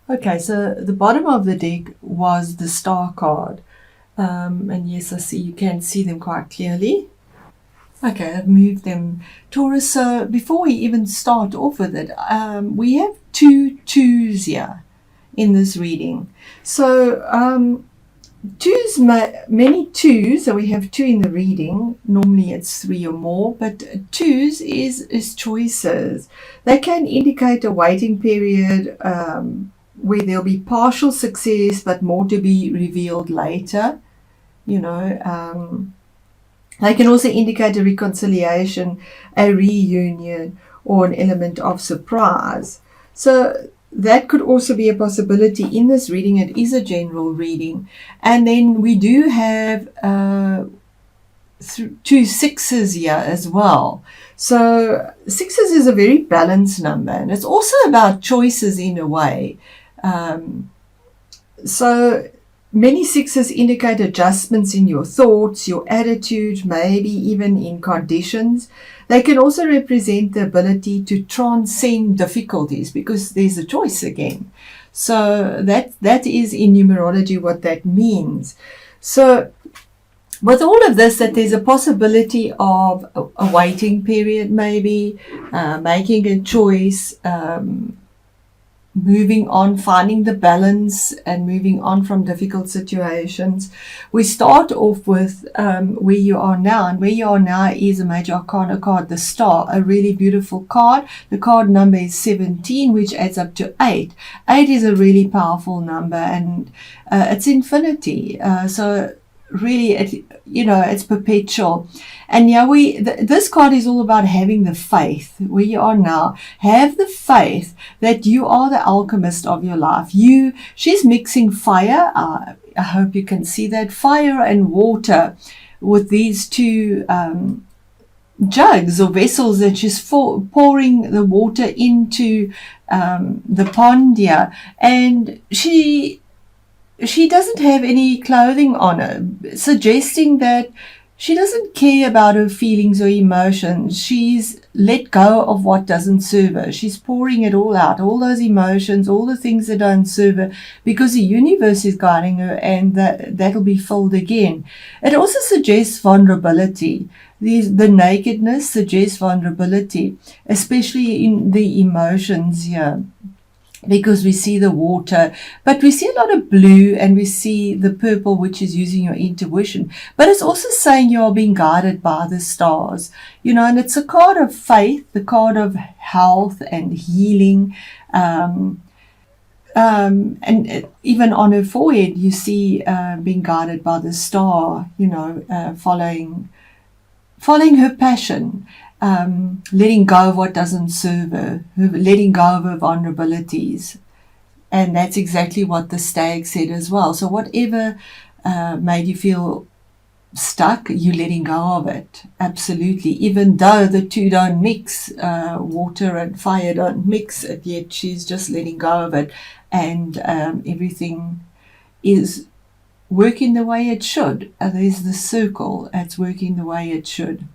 Okay, so the bottom of the deck was the star card. And yes, I see you can see them quite clearly. Okay, I've moved them. Taurus, so before we even start off with it, we have two twos here in this reading. So twos, many twos, so we have two in the reading. Normally it's three or more, but twos is choices. They can indicate a waiting period where there'll be partial success, but more to be revealed later. They can also indicate a reconciliation, a reunion, or an element of surprise. So that could also be a possibility in this reading. It is a general reading. And then we do have two sixes here as well. So sixes is a very balanced number, and it's also about choices in a way. So many sixes indicate adjustments in your thoughts, your attitude, maybe even in conditions. They can also represent the ability to transcend difficulties because there's a choice again. So that is in numerology what that means. So with all of this, that there's a possibility of a waiting period, maybe making a choice, moving on, finding the balance and moving on from difficult situations. We start off with where you are now, and where you are now is a major arcana card, the Star, a really beautiful card. The card number is 17, which adds up to 8. 8 is a really powerful number, and it's infinity. So really, it's perpetual. And yeah, this card is all about having the faith where you are now. Have the faith that you are the alchemist of your life. She's mixing fire. I hope you can see that, fire and water, with these two jugs or vessels that she's pouring the water into the pond here. And she doesn't have any clothing on her, suggesting that she doesn't care about her feelings or emotions. She's let go of what doesn't serve her. She's pouring it all out, all those emotions, all the things that don't serve her, because the universe is guiding her, and that'll be filled again. It also suggests vulnerability. The nakedness suggests vulnerability, especially in the emotions here, because we see the water, but we see a lot of blue, and we see the purple, which is using your intuition. But it's also saying you are being guided by the stars, and it's a card of faith, the card of health and healing. And even on her forehead, you see being guided by the star, following her passion. Letting go of what doesn't serve her, letting go of her vulnerabilities. And that's exactly what the stag said as well. So whatever made you feel stuck, you're letting go of it. Absolutely. Even though the two don't mix, water and fire don't mix, yet she's just letting go of it. And everything is working the way it should. There's the circle. It's working the way it should.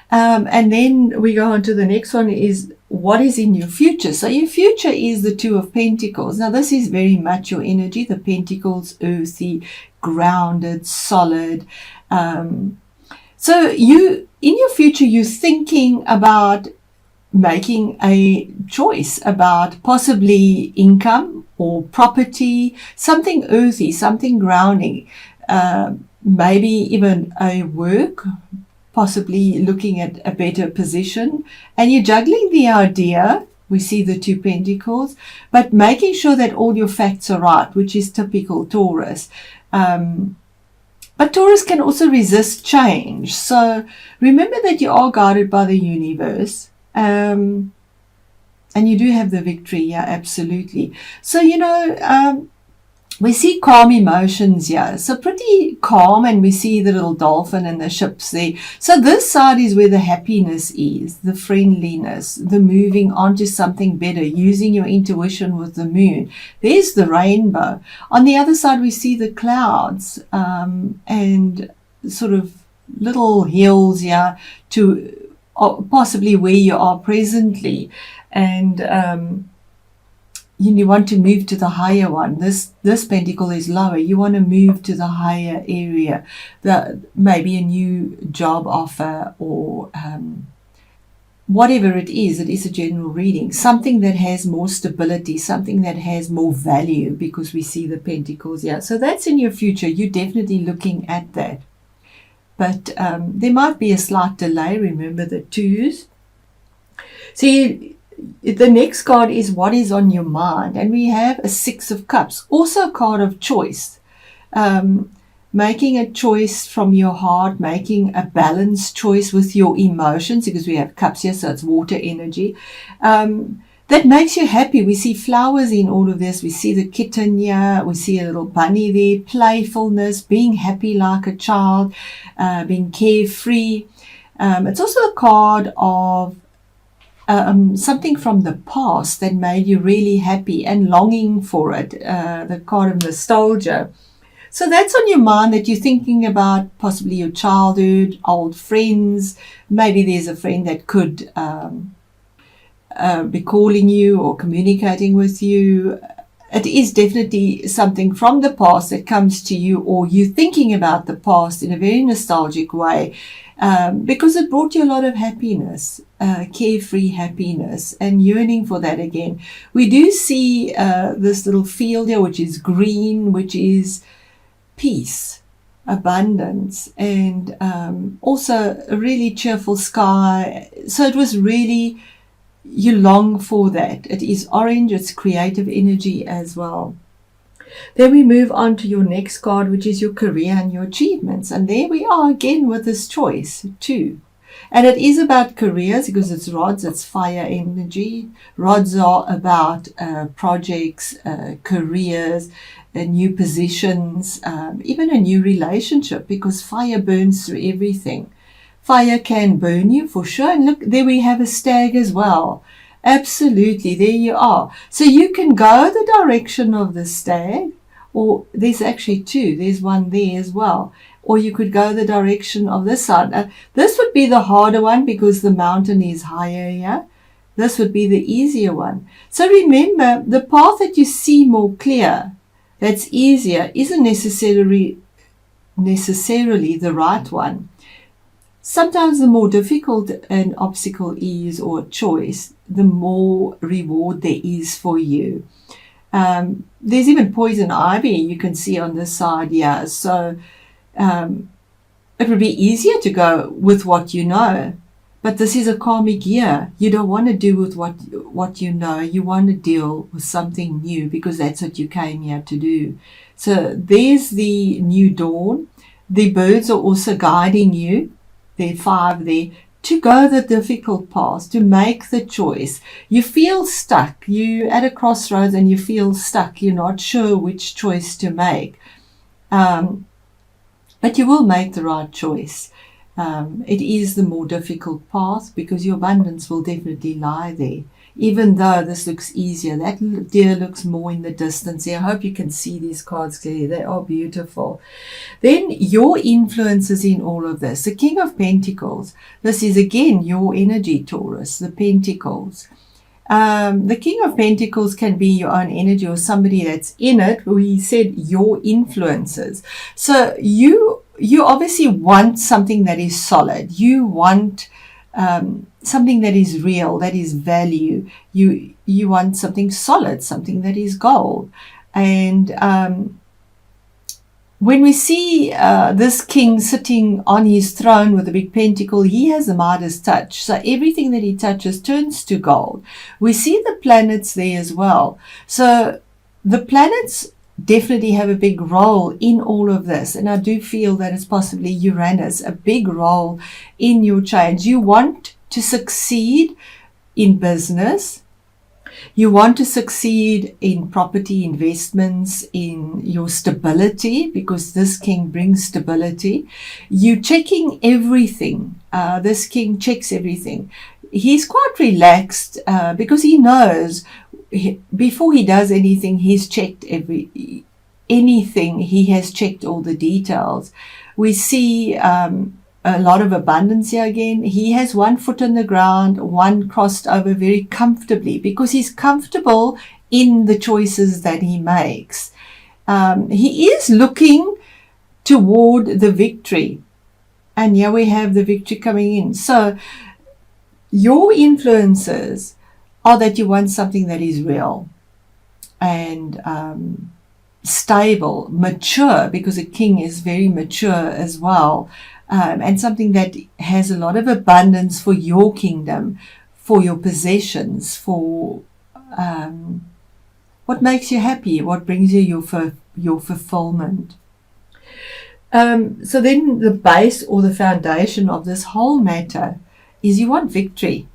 And then we go on to the next one, is what is in your future. So your future is the Two of Pentacles. Now this is very much your energy, the Pentacles, earthy, grounded, solid. So in your future, you're thinking about making a choice about possibly income or property, something earthy, something grounding, maybe even a work, possibly looking at a better position. And you're juggling the idea, we see the Two Pentacles, but making sure that all your facts are right, which is typical Taurus. But Taurus can also resist change. So remember that you are guided by the universe. And you do have the victory, yeah, absolutely. So, we see calm emotions here. So pretty calm, and we see the little dolphin and the ships there. So this side is where the happiness is, the friendliness, the moving on to something better, using your intuition with the moon. There's the rainbow. On the other side, we see the clouds and sort of little hills here to possibly where you are presently. And you want to move to the higher one. This pentacle is lower. You want to move to the higher area, maybe a new job offer, or whatever it is a general reading. Something that has more stability, something that has more value, because we see the pentacles here. So that's in your future. You're definitely looking at that. But there might be a slight delay. Remember the twos. See, the next card is what is on your mind. And we have a Six of Cups, also a card of choice. Making a choice from your heart, making a balanced choice with your emotions, because we have cups here, so it's water energy. That makes you happy. We see flowers in all of this. We see the kitten here. We see a little bunny there. Playfulness, being happy like a child, being carefree. It's also a card of something from the past that made you really happy and longing for it. The card of nostalgia. So that's on your mind, that you're thinking about possibly your childhood, old friends. Maybe there's a friend that could be calling you or communicating with you. It is definitely something from the past that comes to you, or you thinking about the past in a very nostalgic way, because it brought you a lot of happiness, carefree happiness, and yearning for that again. We do see this little field here, which is green, which is peace, abundance, and also a really cheerful sky. So it was really, you long for that. It is orange, it's creative energy as well. Then we move on to your next card, which is your career and your achievements. And there we are again with this choice too. And it is about careers, because it's rods, it's fire energy. Rods are about projects, careers, new positions, even a new relationship, because fire burns through everything. Fire can burn you for sure. And look, there we have a stag as well. Absolutely, there you are. So you can go the direction of the stag, or there's actually two. There's one there as well. Or you could go the direction of this side. This would be the harder one, because the mountain is higher here. This would be the easier one. So remember, the path that you see more clear, that's easier, isn't necessarily the right one. Sometimes the more difficult an obstacle is, or a choice, the more reward there is for you. There's even poison ivy you can see on this side here. So it would be easier to go with what you know. But this is a karmic year. You don't want to do with what you know. You want to deal with something new, because that's what you came here to do. So there's the new dawn. The birds are also guiding you. There are 5 there, to go the difficult path, to make the choice. You feel stuck. You're at a crossroads and you feel stuck. You're not sure which choice to make. But you will make the right choice. It is the more difficult path, because your abundance will definitely lie there. Even though this looks easier, that deer looks more in the distance here. I hope you can see these cards clearly. They are beautiful. Then your influences in all of this. The King of Pentacles. This is again your energy, Taurus, the Pentacles. The King of Pentacles can be your own energy, or somebody that's in it. We said your influences. So you obviously want something that is solid. You want something that is real, that is value. You want something solid, something that is gold. And when we see this king sitting on his throne with a big pentacle, he has the Midas touch. So everything that he touches turns to gold. We see the planets there as well. So the planets definitely have a big role in all of this. And I do feel that it's possibly Uranus, a big role in your change. You want to succeed in business. You want to succeed in property investments, in your stability, because this king brings stability. You're checking everything. This king checks everything. He's quite relaxed because he knows before he does anything, he's checked anything. He has checked all the details. We see a lot of abundance here again. He has one foot on the ground, one crossed over very comfortably, because he's comfortable in the choices that he makes. He is looking toward the victory. And here we have the victory coming in. So your influences are that you want something that is real and stable, mature, because a king is very mature as well, and something that has a lot of abundance for your kingdom, for your possessions, for what makes you happy, what brings you your fulfillment. So then the base or the foundation of this whole matter is you want victory.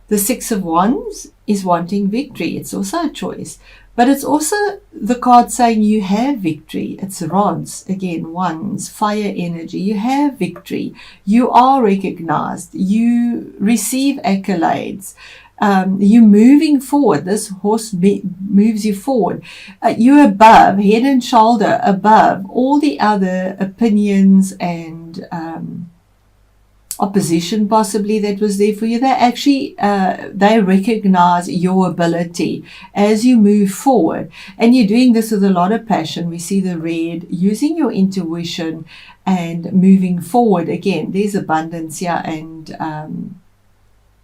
The Six of Wands is wanting victory. It's also a choice. But it's also the card saying you have victory. It's rods, again, wands, fire energy. You have victory. You are recognized. You receive accolades. You're moving forward. This horse moves you forward. You're above, head and shoulder above all the other opinions and opposition possibly that was there for you. They actually they recognize your ability as you move forward, and you're doing this with a lot of passion. We see the red, using your intuition and moving forward. Again, there's abundance here and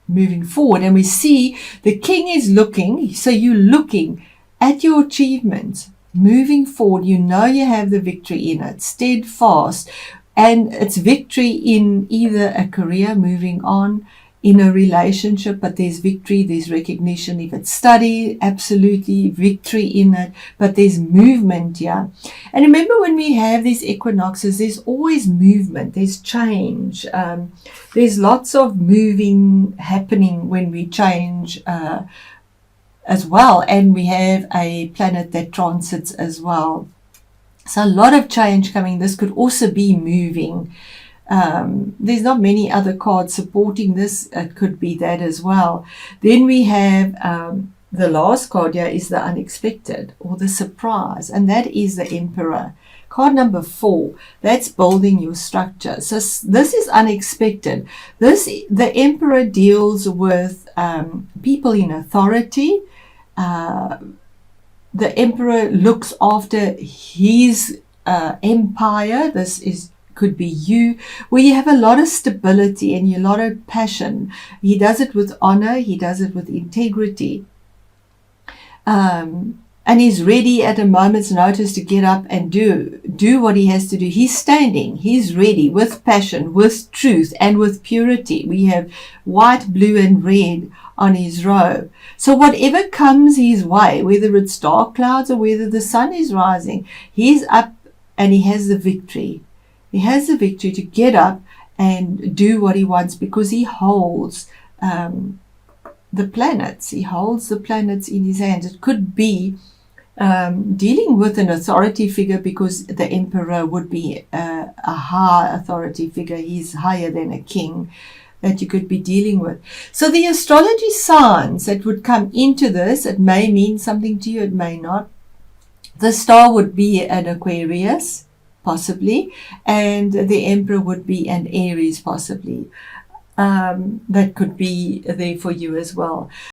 moving forward, and we see the king is looking, so you're looking at your achievements, moving forward. You know you have the victory in it, steadfast. And it's victory in either a career, moving on, in a relationship, but there's victory, there's recognition. If it's study, absolutely victory in it, but there's movement here. And remember, when we have these equinoxes, there's always movement, there's change. There's lots of moving happening when we change as well. And we have a planet that transits as well. So a lot of change coming. This could also be moving. There's not many other cards supporting this. It could be that as well. Then we have the last card here is the unexpected or the surprise, and that is the Emperor. Card number 4, that's building your structure. So this is unexpected. The Emperor deals with people in authority. The Emperor looks after his empire. This could be you, where you have a lot of stability and a lot of passion. He does it with honor. He does it with integrity. And he's ready at a moment's notice to get up and do what he has to do. He's standing. He's ready with passion, with truth, and with purity. We have white, blue, and red on his robe. So whatever comes his way, whether it's dark clouds or whether the sun is rising, he's up and he has the victory. He has the victory to get up and do what he wants, because he holds the planets. He holds the planets in his hands. It could be dealing with an authority figure, because the Emperor would be a high authority figure. He's higher than a king that you could be dealing with. So the astrology signs that would come into this, it may mean something to you, it may not. The star would be an Aquarius, possibly, and the Emperor would be an Aries, possibly. That could be there for you as well.